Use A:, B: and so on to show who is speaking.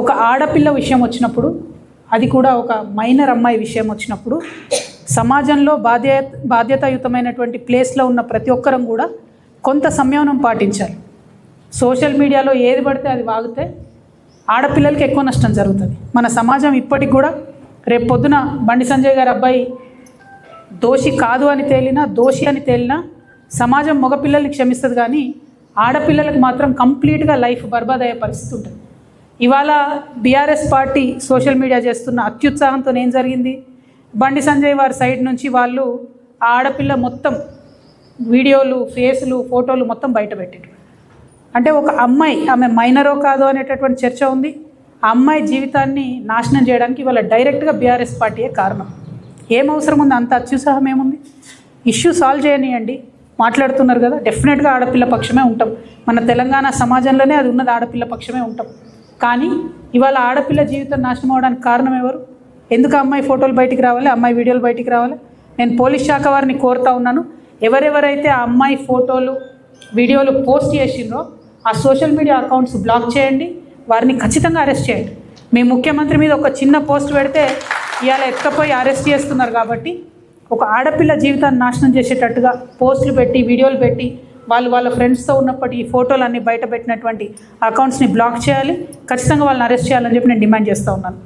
A: ఒక ఆడపిల్ల విషయం వచ్చినప్పుడు, అది కూడా ఒక మైనర్ అమ్మాయి విషయం వచ్చినప్పుడు, సమాజంలో బాధ్యతాయుతమైనటువంటి ప్లేస్లో ఉన్న ప్రతి ఒక్కరం కూడా కొంత సంయమనం పాటించాలి. సోషల్ మీడియాలో ఏది పడితే అది వాగితే ఆడపిల్లలకి ఎక్కువ నష్టం జరుగుతుంది. మన సమాజం ఇప్పటికి కూడా రేపు పొద్దున బండి సంజయ్ గారి అబ్బాయి దోషి కాదు అని తేలినా, దోషి అని తేలినా సమాజం మగపిల్లల్ని క్షమిస్తుంది, కానీ ఆడపిల్లలకు మాత్రం కంప్లీట్గా లైఫ్ బర్బాద్ అయ్యే పరిస్థితి ఉంటుంది. ఇవాళ బీఆర్ఎస్ పార్టీ సోషల్ మీడియా చేస్తున్న అత్యుత్సాహంతో ఏం జరిగింది, బండి సంజయ్ వారి సైడ్ నుంచి వాళ్ళు ఆ ఆడపిల్ల మొత్తం వీడియోలు, ఫేసులు, ఫోటోలు మొత్తం బయట పెట్టారు. అంటే ఒక అమ్మాయి, ఆమె మైనరో కాదో అనేటటువంటి చర్చ ఉంది. ఆ అమ్మాయి జీవితాన్ని నాశనం చేయడానికి ఇవాళ డైరెక్ట్గా బీఆర్ఎస్ పార్టీయే కారణం. ఏం అవసరం ఉంది, అంత అత్యుత్సాహం ఏముంది? ఇష్యూ సాల్వ్ చేయనియండి. మాట్లాడుతున్నారు కదా, డెఫినెట్గా ఆడపిల్ల పక్షమే ఉంటాం. మన తెలంగాణ సమాజంలోనే అది ఉన్నది, ఆడపిల్ల పక్షమే ఉంటాం. కానీ ఇవాళ ఆడపిల్ల జీవితం నాశనం అవడానికి కారణం ఎవరు? ఎందుకు అమ్మాయి ఫోటోలు బయటికి రావాలి, అమ్మాయి వీడియోలు బయటికి రావాలి? నేను పోలీస్ శాఖ వారిని కోరుతా ఉన్నాను, ఎవరెవరైతే ఆ అమ్మాయి ఫోటోలు, వీడియోలు పోస్ట్ చేసిండ్రో ఆ సోషల్ మీడియా అకౌంట్స్ బ్లాక్ చేయండి, వారిని ఖచ్చితంగా అరెస్ట్ చేయండి. మీ ముఖ్యమంత్రి మీద ఒక చిన్న పోస్ట్ పెడితే ఇవాళ ఎత్తుకపోయి అరెస్ట్ చేస్తున్నారు. కాబట్టి ఒక ఆడపిల్ల జీవితాన్ని నాశనం చేసేటట్టుగా పోస్టులు పెట్టి, వీడియోలు పెట్టి, వాళ్ళ ఫ్రెండ్స్తో ఉన్నప్పటి ఈ ఫోటోలు అన్నీ బయట పెట్టినటువంటి అకౌంట్స్ని బ్లాక్ చేయాలి, ఖచ్చితంగా వాళ్ళని అరెస్ట్ చేయాలని చెప్పి నేను డిమాండ్ చేస్తూ ఉన్నాను.